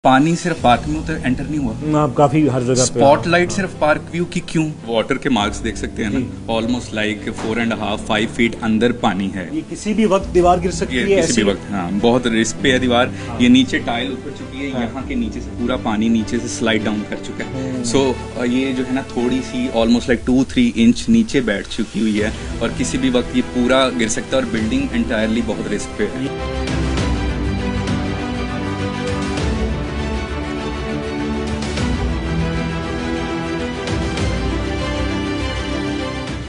पानी सिर्फ पार्क में उतर एंटर नहीं हुआ, आप काफी हर जगह स्पॉटलाइट सिर्फ पार्क व्यू की क्यों? वाटर के मार्क्स देख सकते हैं ना, ऑलमोस्ट लाइक 4.5-5 फीट अंदर पानी है। ये किसी भी वक्त दीवार गिर सकती है, किसी भी वक्त। हाँ, बहुत रिस्क पे है दीवार। ये नीचे टाइल उतर चुकी है, यहाँ के नीचे से पूरा पानी नीचे से स्लाइड डाउन कर चुका है। सो ये जो है ना थोड़ी सी ऑलमोस्ट लाइक 2-3 इंच नीचे बैठ चुकी हुई है और किसी भी वक्त ये पूरा गिर सकता है और बिल्डिंग एंटायरली बहुत रिस्क पे है।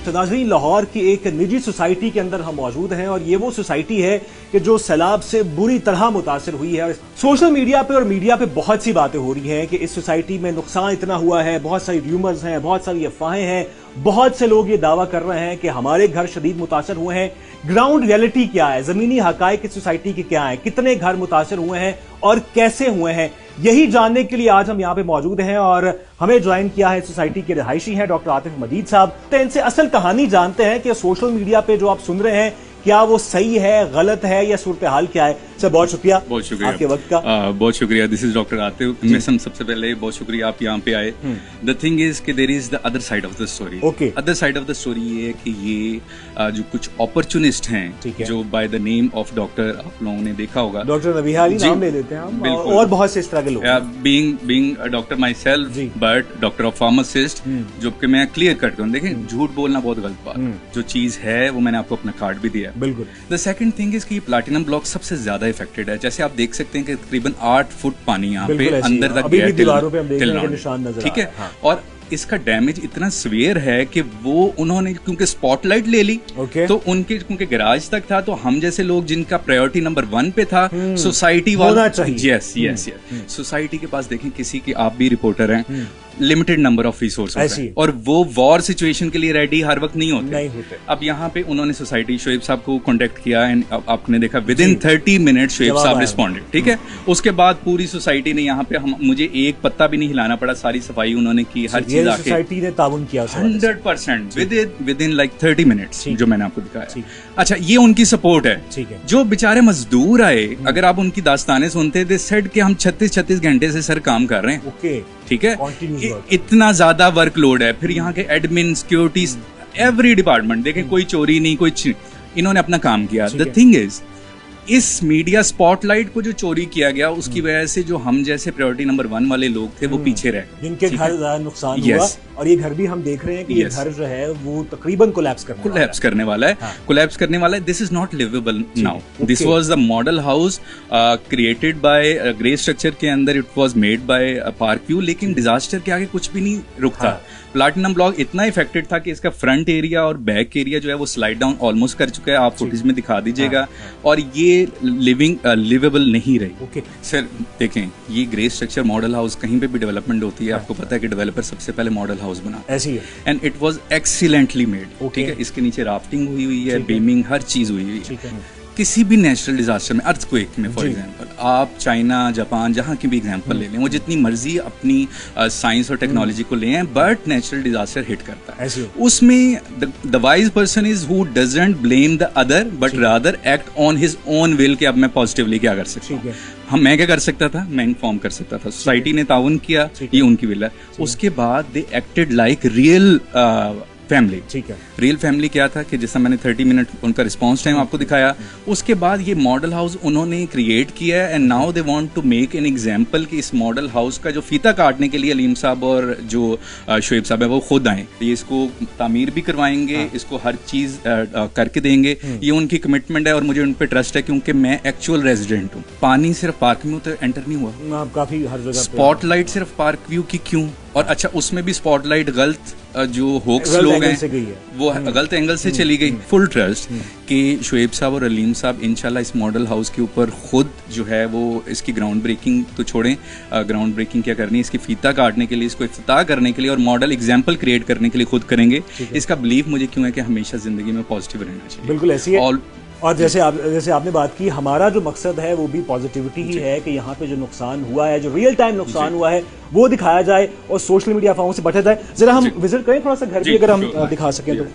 तो नाज़रीन, लाहौर की एक निजी सोसाइटी के अंदर हम मौजूद हैं और ये वो सोसाइटी है कि जो सैलाब से बुरी तरह मुतासर हुई है। और सोशल मीडिया पे और मीडिया पे बहुत सी बातें हो रही हैं कि इस सोसाइटी में नुकसान इतना हुआ है, बहुत सारी र्यूमर्स हैं, बहुत सारी अफवाहें हैं, बहुत से लोग ये दावा कर रहे हैं कि हमारे घर शदीद मुतासर हुए हैं। ग्राउंड रियलिटी क्या है, जमीनी हकायक इस सोसाइटी के क्या है, कितने घर मुतासर हुए हैं और कैसे हुए हैं, यही जानने के लिए आज हम यहाँ पे मौजूद हैं। और हमें ज्वाइन किया है सोसाइटी के रिहायशी हैं डॉक्टर आतिफ मजीद साहब। तो इनसे असल कहानी जानते हैं कि सोशल मीडिया पे जो आप सुन रहे हैं क्या वो सही है, गलत है, या सूरत हाल क्या है। सर बहुत शुक्रिया आपके वक्त का। बहुत शुक्रिया। This is doctor Atif. मैं सबसे पहले बहुत शुक्रिया आप यहाँ पे आए। द थिंग इज कि there is the other side of the story. Other side of the story ये है कि ये जो कुछ अपॉर्चुनिस्ट हैं जो by the name of doctor, आप लोगों ने देखा होगा, डॉक्टर नबीहा अली नाम ले लेते हैं हम, और बहुत से स्ट्रगल हो being doctor my self but doctor of pharmacist. जो कि मैं क्लियर कट करूँ, देखें झूठ बोलना बहुत गलत बात। जो चीज है वो मैंने आपको अपना कार्ड भी दिया। बिल्कुल। द सेकंड थिंग इज कि प्लैटिनम ब्लॉक सबसे ज्यादा इफेक्टेड है। जैसे आप देख सकते हैं कि तकरीबन 8 फुट पानी यहाँ पे अंदर तक गया, दीवारों पे हम देख रहे हैं निशान नजर, ठीक है। और इसका डैमेज इतना सीवियर है कि वो उन्होंने क्योंकि स्पॉटलाइट ले ली तो उनके क्योंकि गैराज तक था, तो हम जैसे लोग जिनका प्रायोरिटी नंबर 1 पे था सोसाइटी वाला, यस यस यस, सोसाइटी के पास देखें किसी की, आप भी रिपोर्टर हैं, लिमिटेड नंबर ऑफ रिसोर्स और वो वॉर सिचुएशन के लिए रेडी हर वक्त नहीं होते। अब यहाँ पे उन्होंने सोसाइटी शोएब साहब को कांटेक्ट किया एंड आपने देखा विद इन 30 मिनट शोएब साहब रिस्पॉन्डेड, ठीक है। उसके बाद पूरी सोसाइटी ने यहाँ पे मुझे एक पत्ता भी नहीं हिलाना पड़ा, सारी सफाई उन्होंने की, हर चीज आके सोसाइटी ने ताउन किया 100% विद इन लाइक 30 मिनट्स जो मैंने आपको दिखाया। अच्छा, ये उनकी सपोर्ट है। जो बेचारे मजदूर आए, अगर आप उनकी दास्तानें सुनते, दे सेड कि हम 36 घंटे से सर काम कर रहे हैं, ठीक है। इतना ज्यादा वर्कलोड है। फिर यहाँ के एडमिन, सिक्योरिटी, एवरी डिपार्टमेंट देखें, कोई चोरी नहीं, कोई इन्होंने अपना काम किया। द थिंग इज इस मीडिया स्पॉटलाइट को जो चोरी किया गया उसकी वजह से जो हम जैसे प्रायोरिटी नंबर 1 वाले लोग थे वो पीछे रह गए, जिनके घर नुकसान हुआ। और ये घर भी हम देख रहे हैं कि ये घर जो है वो तकरीबन कोलैप्स करने वाला है। कोलैप्स करने वाला है। This is not livable now. This was the model house created by grey structure के अंदर, it was made by park view, लेकिन डिजास्टर के आगे कुछ भी नहीं रुकता। प्लैटिनम ब्लॉक इतना इफेक्टेड था कि इसका फ्रंट एरिया और बैक एरिया जो है वो स्लाइड डाउन ऑलमोस्ट कर चुका है। आप फुटेज में दिखा दीजिएगा। और ये लिवेबल नहीं रही। सर देखें, ये ग्रे स्ट्रक्चर मॉडल हाउस कहीं पे भी डेवलपमेंट होती है, आपको पता है कि डेवलपर सबसे पहले मॉडल हाउस बना, ऐसी है, and it was excellently made, ठीक है। इसके नीचे राफ्टिंग हुई है, बीमिंग, हर चीज हुई है। किसी भी नेचुरल डिजास्टर में, अर्थक्वेक में फॉर एग्जांपल, आप चाइना, जापान, जहां की भी एग्जांपल ले लें, वो जितनी मर्जी अपनी साइंस और टेक्नोलॉजी को लें, बट नेचुरल डिजास्टर हिट करता है। उसमें the wise person is who doesn't blame the other but rather act on his own will कि अब मैं पॉजिटिवली क्या कर सकता हूँ। मैं क्या कर सकता था? मैं इन्फॉर्म कर सकता था। सोसाइटी ने ताउन किया, ये उनकी विल है। उसके बाद दे एक्टेड लाइक रियल फैमिली, ठीक है। रियल फैमिली क्या था कि जैसा मैंने 30 मिनट उनका रिस्पांस टाइम आपको दिखाया, उसके बाद ये मॉडल हाउस उन्होंने क्रिएट किया and now they want to make an example कि इस मॉडल हाउस का जो फीता काटने के लिए अलीम साहब और जो शोएब साहब है वो खुद आए, ये इसको तामीर भी करवाएंगे, इसको हर चीज करके देंगे। ये उनकी कमिटमेंट है और मुझे उन पर ट्रस्ट है क्योंकि मैं एक्चुअल रेजिडेंट हूँ। पानी सिर्फ पार्क में एंटर नहीं हुआ, काफी हर जगह स्पॉटलाइट सिर्फ पार्क व्यू की क्यों? और अच्छा, उसमें भी स्पॉटलाइट गलत जो होक्स लोग हैं वो गलत एंगल से चली गई। फुल ट्रस्ट कि शोएब साहब और अलीम साहब इंशाल्लाह इस मॉडल हाउस के ऊपर खुद जो है वो इसकी ग्राउंड ब्रेकिंग तो छोड़ें, ग्राउंड ब्रेकिंग क्या करनी है, इसकी फीता काटने के लिए, इसको इफ्तिताह करने के लिए और मॉडल एग्जाम्पल क्रिएट करने के लिए खुद करेंगे। इसका बिलीव मुझे क्यों है कि हमेशा जिंदगी में पॉजिटिव रहना चाहिए। बिल्कुल ऐसी है। और जैसे आपने बात की, हमारा जो मकसद है वो भी पॉजिटिविटी ही है कि यहाँ पे जो नुकसान हुआ है, जो रियल टाइम नुकसान हुआ है, वो दिखाया जाए और सोशल मीडिया अफवाहों से बचा जाए। जरा हम विजिट करें थोड़ा सा घर भी, अगर हम दिखा सकें तो।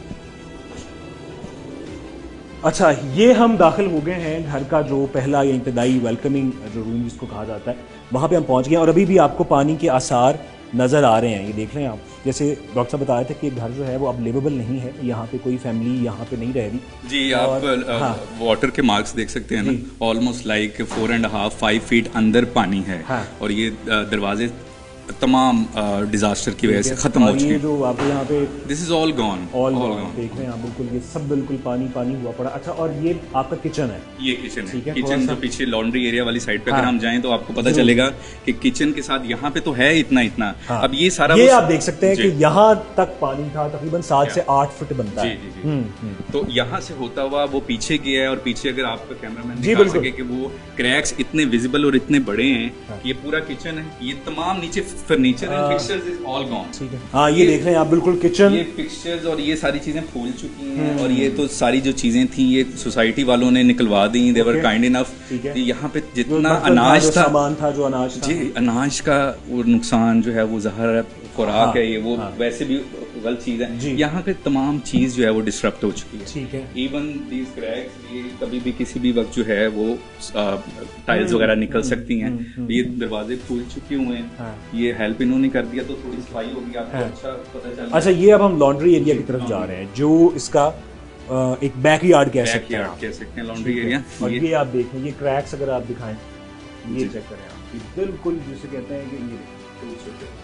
अच्छा, ये हम दाखिल हो गए हैं घर का जो पहला या इंतदाई वेलकमिंग जो रूम जिसको कहा जाता है। वहाँ पे हम पहुँच गए और अभी भी आपको पानी के आसार नज़र आ रहे हैं। ये देख रहे हैं आप, जैसे डॉक्टर साहब बता रहे थे कि घर जो है वो अब लिवेबल नहीं है, यहाँ पे कोई फैमिली यहाँ पे नहीं रह रही जी। आप वाटर के मार्क्स देख सकते हैं ना, ऑलमोस्ट लाइक 4.5-5 फीट अंदर पानी है। और ये दरवाजे तमाम डिजास्टर की वजह से खत्म हो चुके हैं। जो आप यहाँ पे this is all gone, all gone देख रहे हैं आप, बिल्कुल ये सब बिल्कुल पानी पानी हुआ पड़ा। अच्छा, और ये आपका किचन है? ये किचन है। किचन जो पीछे लॉन्ड्री एरिया वाली साइड पे अगर हम जाएं तो आपको पता चलेगा कि किचन के साथ यहाँ पे तो है इतना। अब ये सारा ये आप देख सकते हैं कि यहाँ तक पानी था, तकरीबन 7 से 8 फुट बनता है। जी। तो यहाँ से होता हुआ वो पीछे गया है और पीछे अगर आपका कैमरामैन दिखा सके कि वो क्रैक्स इतने विजिबल और इतने बड़े हैं। ये पूरा किचन है, ये तमाम नीचे furniture and fixtures is all gone. ठीक है। हाँ, ये देख रहे हैं आप, बिल्कुल किचन, ये फिक्सचर्स और ये सारी चीजें फूल चुकी हैं। और ये तो सारी जो चीजें थी ये सोसाइटी वालों ने निकलवा दी। दे वर काइंड इनफ। यहाँ पे जितना अनाज था, सामान था, जो अनाज था, जी अनाज का वो नुकसान जो है वो ज़हर खुराक है, ये वो वैसे भी गलत चीज है। यहाँ पे तमाम चीज जो है वो डिस्टर्ब हो चुकी है। ठीक है। इवन दीज क्रैक्स, ये कभी भी किसी भी वक्त जो है वो टाइल्स वगैरह निकल सकती हैं। ये दरवाजे फूल चुके हुए हैं। ये हेल्प इन्होंने कर दिया तो थोड़ी सफाई होगी, आपको अच्छा पता चल। अच्छा, ये अब हम लॉन्ड्री एरिया की तरफ जा रहे हैं, जो इसका एक बैकयार्ड कह सकते हैं लॉन्ड्री एरिया। और ये आप देखें, ये क्रैक्स अगर आप दिखाएं, ये चेक करें आप, बिल्कुल जिसे कहते हैं कि ये,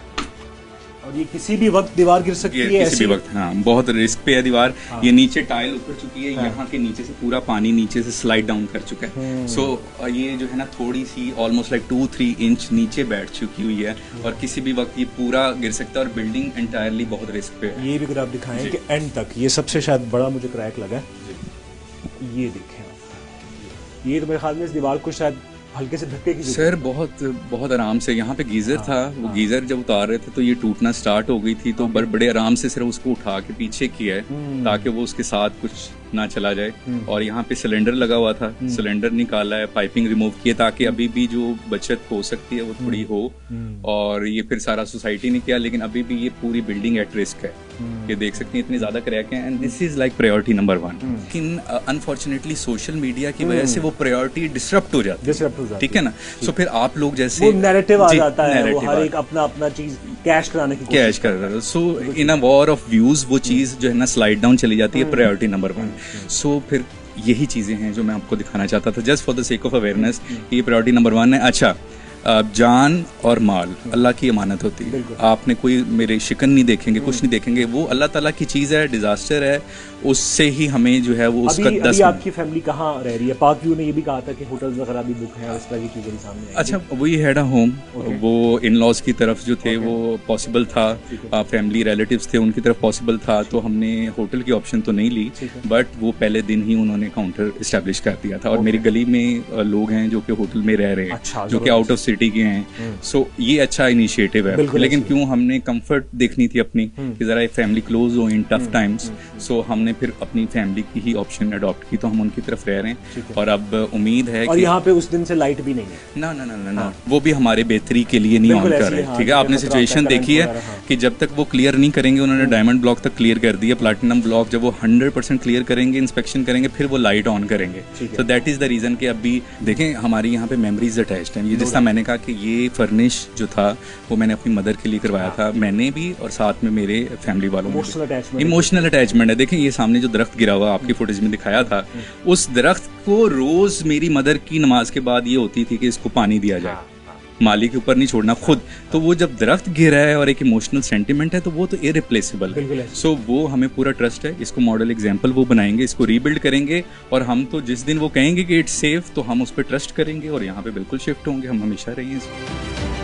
और ये किसी भी वक्त दीवार गिर सकती है, किसी भी वक्त। हाँ, बहुत रिस्क पे है दीवार। ये नीचे टाइल उतर चुकी है। यहाँ के नीचे से पूरा पानी नीचे से स्लाइड डाउन कर चुका है। सो ये जो है ना थोड़ी सी ऑलमोस्ट लाइक 2-3 इंच नीचे बैठ चुकी हुई है और किसी भी वक्त ये पूरा गिर सकता है और बिल्डिंग एंटायरली बहुत रिस्क पे है। ये भी अगर आप दिखाएं कि एंड तक, ये सबसे शायद बड़ा मुझे क्रैक लगा है, ये देखें आप, ये तो मेरे ख्याल में इस दीवार को शायद हल्के से धक्के की सर बहुत आराम से। यहाँ पे गीजर था, वो गीजर जब उतार रहे थे तो ये टूटना स्टार्ट हो गई थी, तो बड़े आराम से सिर्फ उसको उठा के पीछे किया है ताकि वो उसके साथ कुछ ना चला जाए। और यहाँ पे सिलेंडर लगा हुआ था, सिलेंडर निकाला है, पाइपिंग रिमूव किया ताकि अभी भी जो बचत हो सकती है वो थोड़ी हो। और ये फिर सारा सोसाइटी ने किया, लेकिन अभी भी ये पूरी बिल्डिंग एट रिस्क है। ये देख सकते हैं इतने ज्यादा क्रैक हैं and this is like priority number 1। लेकिन अनफॉर्चुनेटली सोशल मीडिया की वजह से वो प्रायोरिटी डिसरप्ट हो जाती है, ठीक है ना। सो फिर आप लोग जैसे नैरेटिव आ जाता है, वो हर एक अपना चीज कैश कराने की कैश कर रहा है। सो इन अ वॉर ऑफ व्यूज वो चीज जो है ना स्लाइड डाउन चली जाती है प्रायोरिटी नंबर 1। सो फिर यही चीजें हैं जो मैं आपको दिखाना चाहता था, just for the sake of awareness. ये प्रायोरिटी नंबर 1 है। अच्छा, जान और माल अल्लाह की अमानत होती है। आपने कोई मेरे शिकन नहीं देखेंगे, कुछ नहीं देखेंगे, वो अल्लाह ताला की चीज़ है, डिजास्टर है, उससे ही हमें जो है वो उसका अभी आपकी फैमिली कहाँ रह रही है? पाक व्यू ने ये भी कहा था कि होटल्स वगैरह भी बुक हैं, इस तरह की चीज़ें भी सामने आई। अच्छा, वी हैड अ होम, वो इन लॉज की तरफ जो थे वो पॉसिबल था, फैमिली रिलेटिव्स थे उनकी तरफ पॉसिबल था, तो हमने होटल की ऑप्शन तो नहीं ली, बट वो पहले दिन ही उन्होंने काउंटर इस्टेब्लिश कर दिया था। और मेरी गली में लोग हैं जो कि होटल में रह रहे हैं, जो कि आउट ऑफ सिटी के हैं। सो ये अच्छा इनिशिएटिव है, लेकिन क्यों हमने कंफर्ट देखनी थी अपनी कि जरा फैमिली क्लोज हो इन टफ टाइम्स। सो हमने फिर अपनी फैमिली की ही ऑप्शन अडॉप्ट की, तो हम उनकी तरफ रह रहे हैं। और अब उम्मीद है और यहाँ पे उस दिन से लाइट भी नहीं है ना ना ना ना ना, वो भी हमारे बेहतरी के लिए नहीं ऑन कर रहे हैं, ठीक है। आपने सिचुएशन देखी है कि जब तक वो क्लियर नहीं करेंगे, उन्होंने डायमंड ब्लॉक तक क्लियर कर दिया, प्लैटिनम ब्लॉक जब वो 100% क्लियर करेंगे, इंस्पेक्शन करेंगे, फिर वो लाइट ऑन करेंगे। तो दैट इज द रीजन कि अभी देखें हमारी यहाँ पे मेमोरीज अटैच्ड हैं। ये जिस तरह मैंने कहा कि ये फर्निश जो था वो मैंने अपनी मदर के लिए करवाया था, मैंने भी और साथ में मेरे फैमिली वालों में। इमोशनल अटैचमेंट है। देखें ये सामने जो दरख्त गिरा हुआ आपकी फुटेज में दिखाया था, उस दरख्त को रोज मेरी मदर की नमाज के बाद ये होती थी कि इसको पानी दिया जाए, माली के ऊपर नहीं छोड़ना खुद। तो वो जब दरख्त गिरा है और एक इमोशनल सेंटिमेंट है तो वो तो इरिप्लेसेबल है। सो वो हमें पूरा ट्रस्ट है, इसको मॉडल एग्जांपल वो बनाएंगे, इसको रीबिल्ड करेंगे, और हम तो जिस दिन वो कहेंगे कि इट्स सेफ तो हम उस पर ट्रस्ट करेंगे और यहाँ पे बिल्कुल शिफ्ट होंगे। हम हमेशा रहिए।